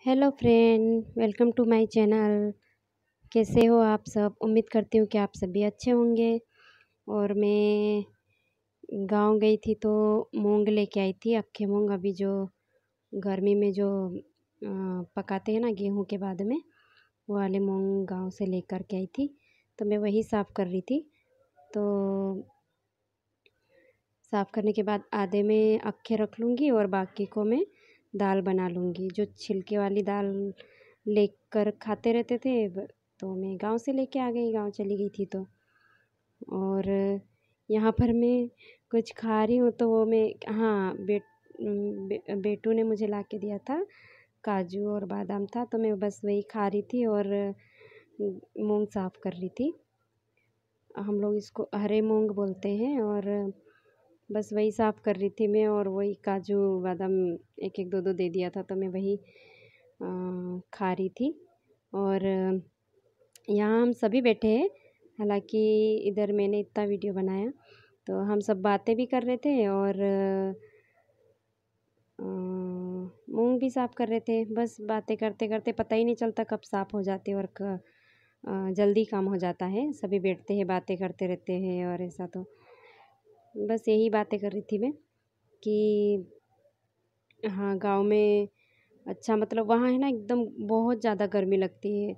Hello friend, welcome to my channel. कैसे हो आप सब? उम्मीद करती हूँ कि आप सभी अच्छे होंगे। और मैं गांव गई थी तो मूंग लेके आई थी, अक्खे मूंग। अभी जो गर्मी में जो पकाते हैं ना गेहूं के बाद में, वो वाले मूंग गांव से लेकर के आई थी। तो मैं वही साफ़ कर रही थी। तो साफ़ करने के बाद आधे में अक्खे रख लूँगी और बाकी को मैं दाल बना लूँगी। जो छिलके वाली दाल लेकर खाते रहते थे तो मैं गांव से लेके आ गई, गांव चली गई थी तो। और यहाँ पर मैं कुछ खा रही हूँ तो वो मैं, हाँ, बेटू ने मुझे ला के दिया था, काजू और बादाम था, तो मैं बस वही खा रही थी और मूंग साफ़ कर रही थी। हम लोग इसको हरे मूंग बोलते हैं। और बस वही साफ़ कर रही थी मैं, और वही काजू बादाम एक एक दो दो दे दिया था तो मैं वही खा रही थी। और यहाँ हम सभी बैठे हैं। हालांकि इधर मैंने इतना वीडियो बनाया तो हम सब बातें भी कर रहे थे और मूंग भी साफ़ कर रहे थे। बस बातें करते करते पता ही नहीं चलता कब साफ़ हो जाते और जल्दी काम हो जाता है। सभी बैठते हैं, बातें करते रहते हैं और ऐसा। तो बस यही बातें कर रही थी मैं कि हाँ, गांव में अच्छा, मतलब वहाँ है ना, एकदम बहुत ज़्यादा गर्मी लगती है।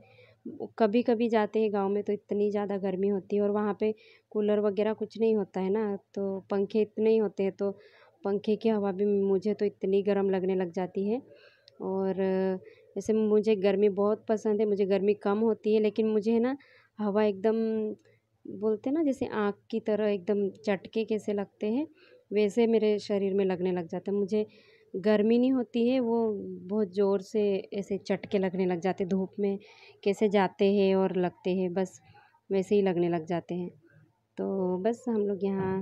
कभी कभी जाते हैं गांव में तो इतनी ज़्यादा गर्मी होती है, और वहाँ पे कूलर वगैरह कुछ नहीं होता है ना, तो पंखे इतने ही होते हैं। तो पंखे की हवा भी मुझे तो इतनी गर्म लगने लग जाती है। और जैसे मुझे गर्मी बहुत पसंद है, मुझे गर्मी कम होती है, लेकिन मुझे है ना हवा एकदम, बोलते हैं ना, जैसे आँख की तरह एकदम चटके कैसे लगते हैं, वैसे मेरे शरीर में लगने लग जाता है। मुझे गर्मी नहीं होती है, वो बहुत ज़ोर से ऐसे चटके लगने लग जाते, धूप में कैसे जाते हैं और लगते हैं, बस वैसे ही लगने लग जाते हैं। तो बस हम लोग यहाँ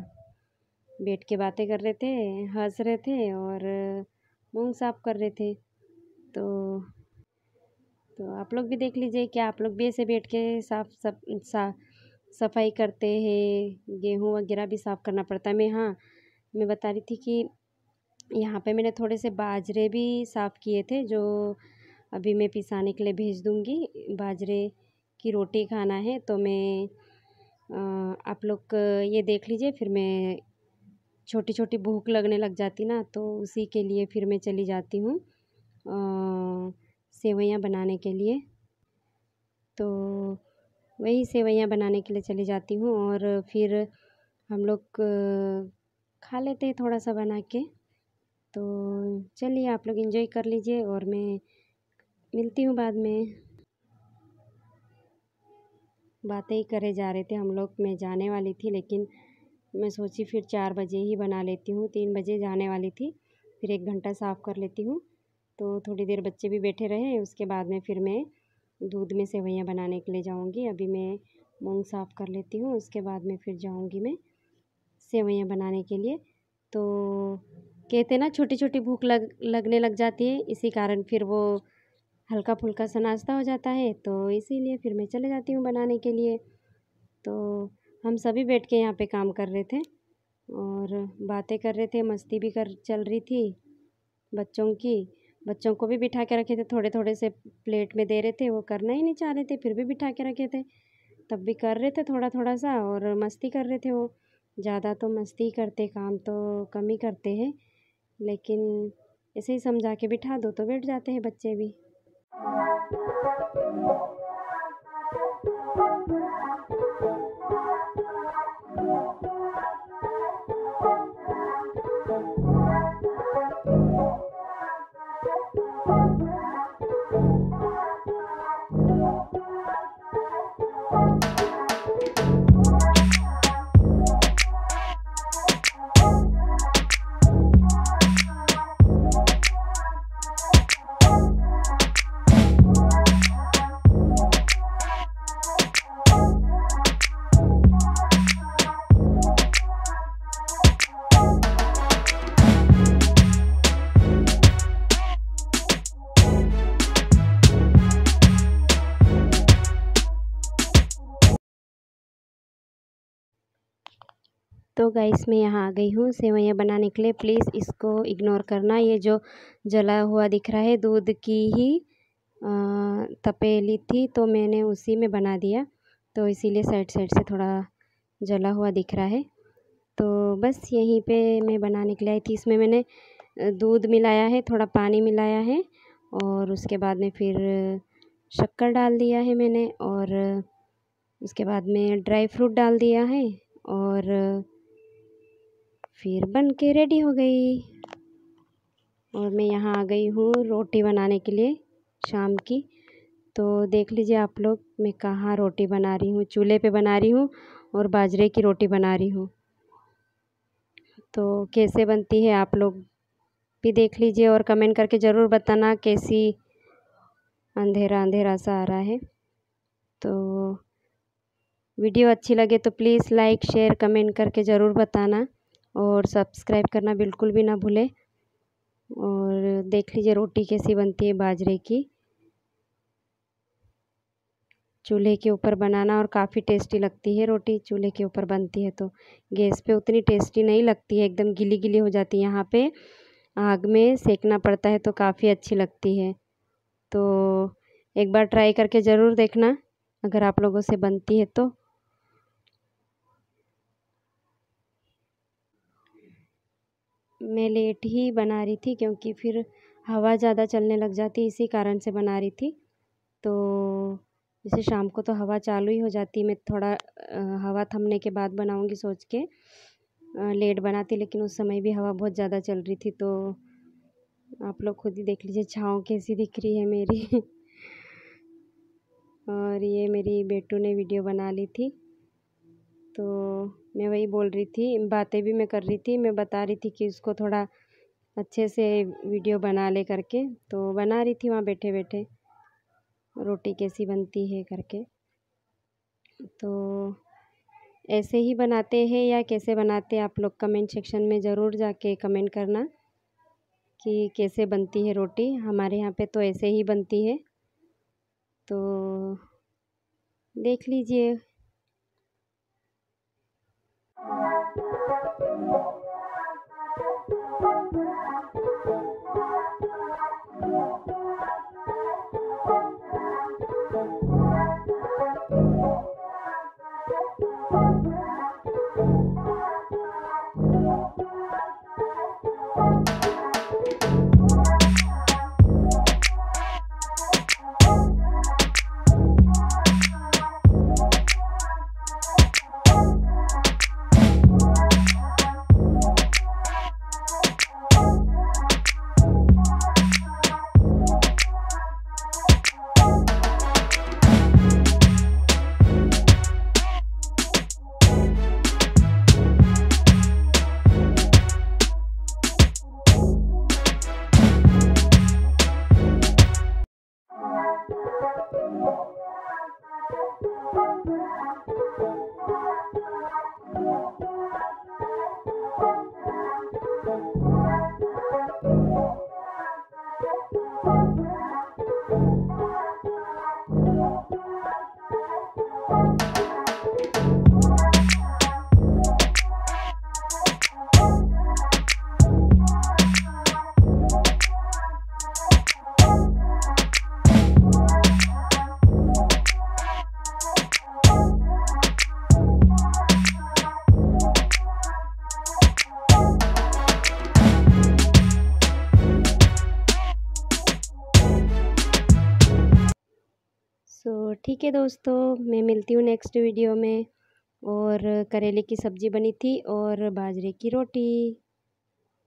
बैठ के बातें कर रहे थे, हंस रहे थे और मूंग साफ कर रहे थे। तो आप लोग भी देख लीजिए, क्या आप लोग भी ऐसे बैठ के सफाई करते हैं? गेहूँ वगैरह भी साफ़ करना पड़ता है। मैं बता रही थी कि यहाँ पे मैंने थोड़े से बाजरे भी साफ़ किए थे, जो अभी मैं पिसाने के लिए भेज दूँगी। बाजरे की रोटी खाना है तो मैं आप लोग ये देख लीजिए। फिर मैं छोटी छोटी भूख लगने लग जाती ना, तो उसी के लिए फिर मैं चली जाती हूँ सेवइयाँ बनाने के लिए। तो वही सेवइयाँ बनाने के लिए चली जाती हूँ और फिर हम लोग खा लेते हैं थोड़ा सा बना के। तो चलिए, आप लोग एंजॉय कर लीजिए और मैं मिलती हूँ बाद में। बातें ही करे जा रहे थे हम लोग। मैं जाने वाली थी, लेकिन मैं सोची फिर 4 बजे ही बना लेती हूँ, 3 बजे जाने वाली थी, फिर 1 घंटा साफ़ कर लेती हूँ। तो थोड़ी देर बच्चे भी बैठे रहे, उसके बाद में फिर मैं दूध में सेवइयाँ बनाने के लिए जाऊँगी। अभी मैं मूंग साफ़ कर लेती हूँ, उसके बाद में फिर जाऊँगी मैं सेवइयाँ बनाने के लिए। तो कहते ना, छोटी छोटी भूख लगने लग जाती है, इसी कारण फिर वो हल्का फुल्का सा नाश्ता हो जाता है, तो इसीलिए फिर मैं चले जाती हूँ बनाने के लिए। तो हम सभी बैठ के यहाँ पे काम कर रहे थे और बातें कर रहे थे, मस्ती भी कर चल रही थी बच्चों की। बच्चों को भी बिठा के रखे थे, थोड़े थोड़े से प्लेट में दे रहे थे, वो करना ही नहीं चाह रहे थे, फिर भी बिठा के रखे थे, तब भी कर रहे थे थोड़ा थोड़ा सा, और मस्ती कर रहे थे वो। ज़्यादा तो मस्ती ही करते, काम तो कम ही करते हैं, लेकिन ऐसे ही समझा के बिठा दो तो बैठ जाते हैं बच्चे भी। तो गाइस, मैं यहाँ आ गई हूँ सेवइयाँ बनाने के लिए। प्लीज़ इसको इग्नोर करना, ये जो जला हुआ दिख रहा है दूध की ही तपेली थी तो मैंने उसी में बना दिया, तो इसीलिए साइड साइड से थोड़ा जला हुआ दिख रहा है। तो बस यहीं पे मैं बनाने के लिए आई थी। इसमें मैंने दूध मिलाया है, थोड़ा पानी मिलाया है और उसके बाद में फिर शक्कर डाल दिया है मैंने, और उसके बाद में ड्राई फ्रूट डाल दिया है और फिर बन के रेडी हो गई। और मैं यहाँ आ गई हूँ रोटी बनाने के लिए शाम की। तो देख लीजिए आप लोग, मैं कहाँ रोटी बना रही हूँ, चूल्हे पे बना रही हूँ और बाजरे की रोटी बना रही हूँ। तो कैसे बनती है आप लोग भी देख लीजिए और कमेंट करके ज़रूर बताना कैसी। अंधेरा अंधेरा सा आ रहा है। तो वीडियो अच्छी लगे तो प्लीज़ लाइक शेयर कमेंट करके ज़रूर बताना और सब्सक्राइब करना बिल्कुल भी ना भूलें। और देख लीजिए रोटी कैसी बनती है बाजरे की, चूल्हे के ऊपर बनाना, और काफ़ी टेस्टी लगती है रोटी चूल्हे के ऊपर बनती है। तो गैस पे उतनी टेस्टी नहीं लगती है, एकदम गीली गीली हो जाती है। यहाँ पे आग में सेकना पड़ता है तो काफ़ी अच्छी लगती है। तो एक बार ट्राई करके ज़रूर देखना अगर आप लोगों से बनती है तो। मैं लेट ही बना रही थी क्योंकि फिर हवा ज़्यादा चलने लग जाती, इसी कारण से बना रही थी। तो जैसे शाम को तो हवा चालू ही हो जाती, मैं थोड़ा हवा थमने के बाद बनाऊंगी सोच के लेट बनाती, लेकिन उस समय भी हवा बहुत ज़्यादा चल रही थी। तो आप लोग खुद ही देख लीजिए छाँव कैसी दिख रही है मेरी। और ये मेरी बेटू ने वीडियो बना ली थी, तो मैं वही बोल रही थी, बातें भी मैं कर रही थी, मैं बता रही थी कि उसको थोड़ा अच्छे से वीडियो बना ले करके। तो बना रही थी वहाँ बैठे बैठे रोटी कैसी बनती है करके। तो ऐसे ही बनाते हैं या कैसे बनाते हैं आप लोग, कमेंट सेक्शन में ज़रूर जाके कमेंट करना कि कैसे बनती है रोटी। हमारे यहाँ पे तो ऐसे ही बनती है, तो देख लीजिए। ठीक है दोस्तों, मैं मिलती हूँ नेक्स्ट वीडियो में। और करेले की सब्ज़ी बनी थी और बाजरे की रोटी।